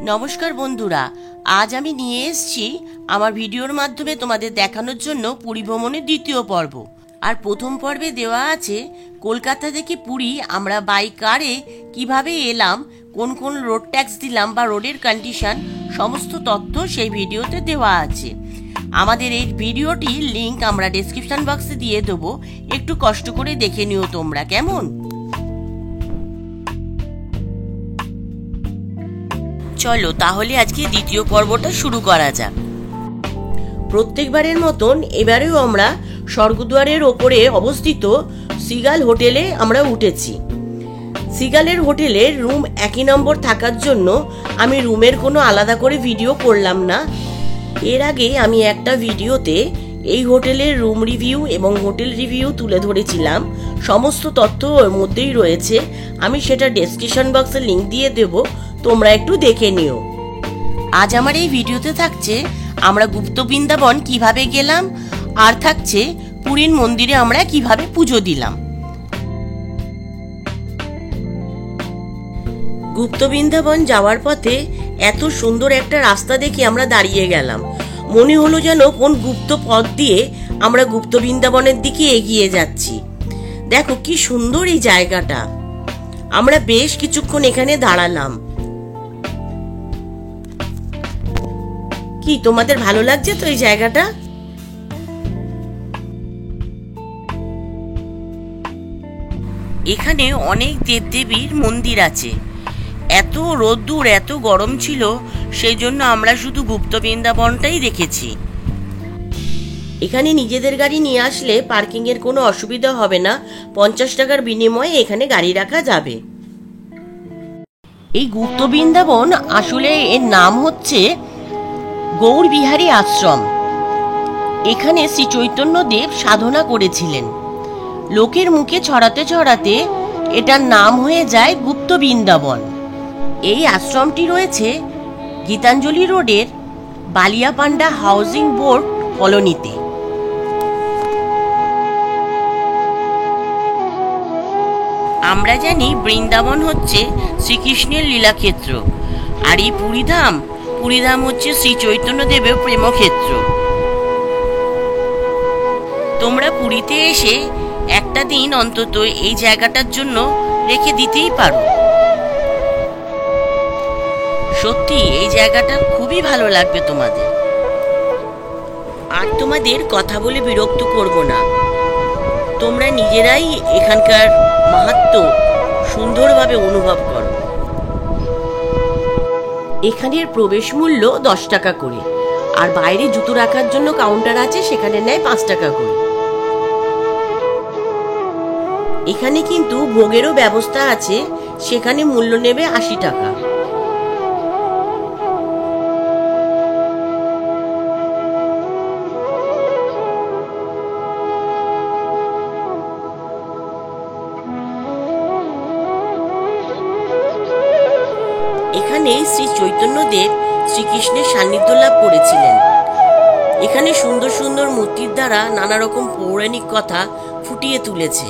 নমস্কার বন্ধুরা, আজ আমি নিয়ে এসেছি আমার ভিডিওর মাধ্যমে তোমাদের দেখানোর জন্য পুরী ভ্রমণের দ্বিতীয় পর্ব। আর প্রথম পর্বে দেওয়া আছে কলকাতা থেকে পুরী আমরা বাই কারে কিভাবে এলাম, কোন কোন রোড ট্যাক্স দিলাম বা রোডের কন্ডিশন, সমস্ত তথ্য সেই ভিডিওতে দেওয়া আছে। আমাদের এই ভিডিওটির লিংক আমরা ডেসক্রিপশন বক্সে দিয়ে দেবো, একটু কষ্ট করে দেখে নিও তোমরা, কেমন? চলো তাহলে আজকে দ্বিতীয় পর্বটা শুরু করা যাক। প্রত্যেকবারের মতন এবারেও আমরা স্বর্গদ্বারের ওপরে অবস্থিত সিগাল হোটেলে আমরা উঠেছি। সিগালের হোটেলের রুম 1 নম্বর থাকার জন্য আমি রুমের কোনো আলাদা করে ভিডিও করলাম না। এর আগে আমি একটা ভিডিওতে এই হোটেলের রুম রিভিউ এবং হোটেল রিভিউ তুলে ধরেছিলাম, সমস্ত তথ্য ওর মধ্যেই রয়েছে। আমি সেটা ডেসক্রিপশন বক্সে লিংক দিয়ে দেব, তোমরা একটু দেখে নিও। আজ আমার এই ভিডিওতে থাকছে আমরা গুপ্ত বৃন্দাবন কিভাবে গেলাম, আর থাকছে পুরীর মন্দিরে আমরা কিভাবে পুজো দিলাম। গুপ্ত বৃন্দাবন যাওয়ার পথে এত সুন্দর একটা রাস্তা দেখে আমরা দাঁড়িয়ে গেলাম। মনে হলো যেন কোন গুপ্ত পথ দিয়ে আমরা গুপ্ত বৃন্দাবনের দিকে এগিয়ে যাচ্ছি। দেখো কি সুন্দর এই জায়গাটা। আমরা বেশ কিছুক্ষণ এখানে দাঁড়ালাম। কি তোমাদের ভালো লাগছে তো এই জায়গাটা? এখানে অনেক দেবদেবীর মন্দির আছে। এত রোদ্দুর, এত গরম ছিল, সেই জন্য আমরা শুধু গুপ্ত বৃন্দাবনটাই দেখেছি। এখানে নিজেদের গাড়ি নিয়ে আসলে পার্কিং এর কোনো অসুবিধা হবে না। 50 টাকার বিনিময়ে এখানে গাড়ি রাখা যাবে। এই গুপ্ত বৃন্দাবন আসলে এর নাম হচ্ছে গৌর বিহারী আশ্রম। এখানে শ্রী চৈতন্য দেব সাধনা করেছিলেন। লোকের মুখে ছড়াতে ছড়াতে এটার নাম হয়ে যায় গুপ্ত বৃন্দাবন। এই আশ্রমটি রয়েছে গীতাঞ্জলি রোডের বালিয়াপান্ডা হাউজিং বোর্ড কলোনিতে। আমরা জানি বৃন্দাবন হচ্ছে শ্রীকৃষ্ণের লীলাক্ষেত্র, আর এই পুরীধাম হচ্ছে শ্রী চৈতন্য দেবের প্রেমক্ষেত্র। তোমরা পুরীতে এসে একটা দিন অন্তত এই জায়গাটার জন্য রেখে দিতেই পারো। সত্যি এই জায়গাটা খুবই ভালো লাগবে তোমাদের। আর তোমাদের কথা বলে বিরক্ত করব না, তোমরা নিজেরাই এখানকার মাহাত্ম্য সুন্দরভাবে অনুভব করো। এখানের প্রবেশ মূল্য 10 টাকা করে, আর বাইরে জুতো রাখার জন্য কাউন্টার আছে, সেখানে নেয় 5 টাকা করে। এখানে কিন্তু ভোগেরও ব্যবস্থা আছে, সেখানে মূল্য নেবে 80 টাকা। এখানে শ্রী চৈতন্য দেব শ্রীকৃষ্ণের সান্নিধ্য লাভ করেছিলেন। এখানে সুন্দর সুন্দর মূর্তির দ্বারা নানা রকম পৌরাণিক কথা ফুটিয়ে তুলেছে।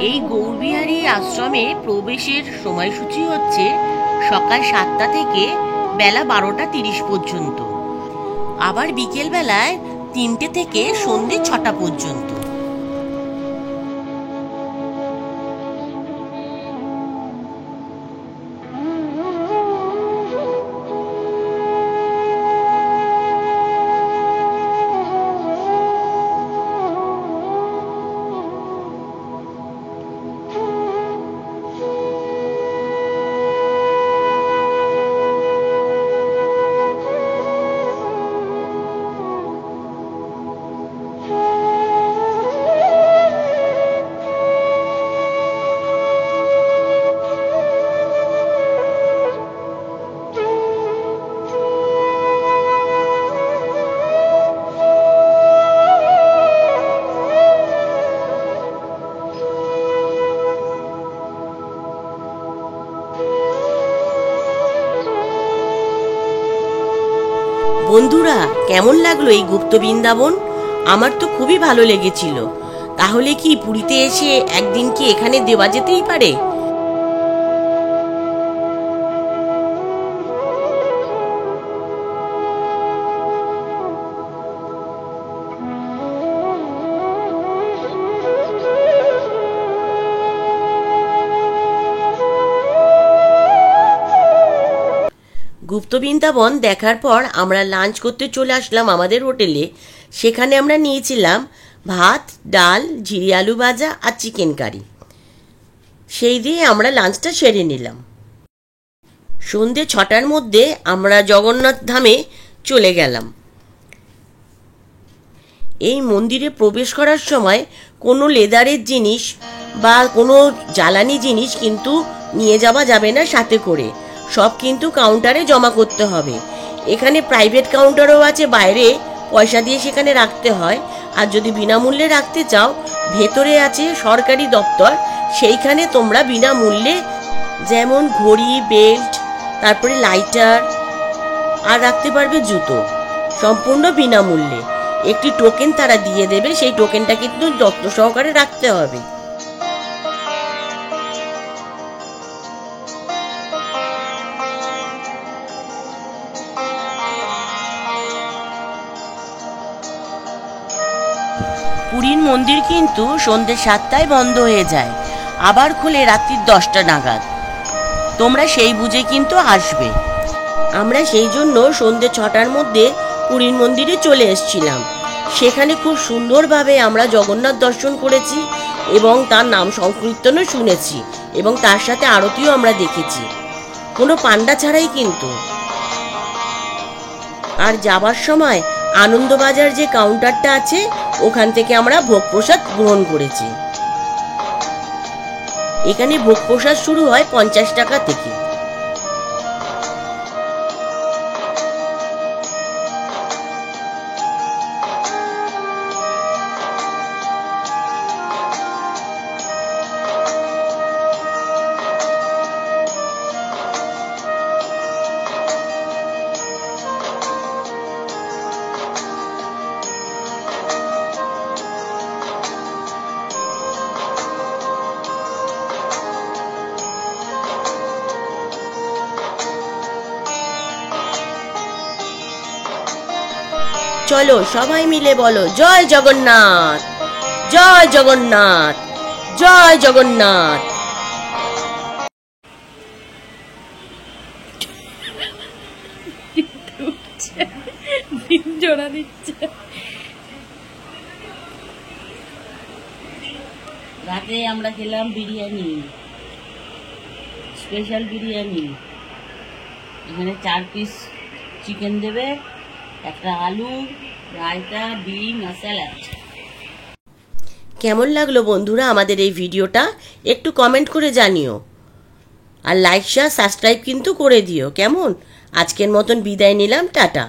এই গৌরবিহারী আশ্রমে প্রবেশের সময়সূচি হচ্ছে সকাল 7টা থেকে বেলা 12টা 30 পর্যন্ত, আবার বিকেল বেলায় 3টে থেকে সন্ধ্যে 6টা পর্যন্ত। বন্ধুরা, কেমন লাগলো এই গুপ্ত বৃন্দাবন? আমার তো খুবই ভালো লেগেছিল। তাহলে কি পুরীতে এসে একদিন কি এখানে দেওয়া যেতেই পারে? গুপ্ত বৃন্দাবন দেখার পর আমরা লাঞ্চ করতে চলে আসলাম আমাদের হোটেলে। সেখানে আমরা নিয়েছিলাম ভাত, ডাল, ঝিরি আলু ভাজা আর চিকেন কারি। সেই দিয়ে আমরা লাঞ্চটা সেরে নিলাম। সন্ধ্যে 6টার মধ্যে আমরা জগন্নাথ ধামে চলে গেলাম। এই মন্দিরে প্রবেশ করার সময় কোনো লেদারের জিনিস বা কোনো জ্বালানি জিনিস কিন্তু নিয়ে যাওয়া যাবে না সাথে করে, সব কিন্তু কাউন্টারে জমা করতে হবে। এখানে প্রাইভেট কাউন্টারও আছে, বাইরে পয়সা দিয়ে সেখানে রাখতে হয়। আর যদি বিনামূল্যে রাখতে চাও, ভেতরে আছে সরকারি দপ্তর, সেইখানে তোমরা বিনামূল্যে যেমন ঘড়ি, বেল্ট, তারপরে লাইটার আর রাখতে পারবে জুতো, সম্পূর্ণ বিনামূল্যে। একটি টোকেন তারা দিয়ে দেবে, সেই টোকেনটা কিন্তু যত্ন সহকারে রাখতে হবে। পুরীর মন্দির কিন্তু সন্ধ্যে 7টায় বন্ধ হয়ে যায়, আবার খোলে রাত্রি 10টা নাগাদ। তোমরা সেই বুঝে কিন্তু আসবে। আমরা সেই জন্য সন্ধ্যে 6টার মধ্যে পুরীর মন্দিরে চলে এসেছিলাম। সেখানে খুব সুন্দরভাবে আমরা জগন্নাথ দর্শন করেছি এবং তার নাম সংকীর্তনও শুনেছি এবং তার সাথে আরতিও আমরা দেখেছি, কোনো পান্ডা ছাড়াই কিন্তু। আর যাবার সময় আনন্দবাজার যে কাউন্টারটা আছে, ওখান থেকে আমরা ভোগ প্রসাদ গ্রহণ করেছি। এখানে ভোগ প্রসাদ শুরু হয় 50 টাকা থেকে। চলো সবাই মিলে বলো, জয় জগন্নাথ, জয় জগন্নাথ, জয় জগন্নাথ। জোড়া দিচ্ছে। রাতে আমরা খেলাম বিরিয়ানি, স্পেশাল বিরিয়ানি। এখানে 4 পিস চিকেন দেবে, একটা আলু, রায়তা, ডিম আর স্যালাড। কেমন লাগলো বন্ধুরা আমাদের এই ভিডিওটা? একটু কমেন্ট করে জানিও, আর লাইক, শেয়ার, সাবস্ক্রাইব কিন্তু করে দিও। কেমন? আজকের মতন বিদায় নিলাম, টাটা।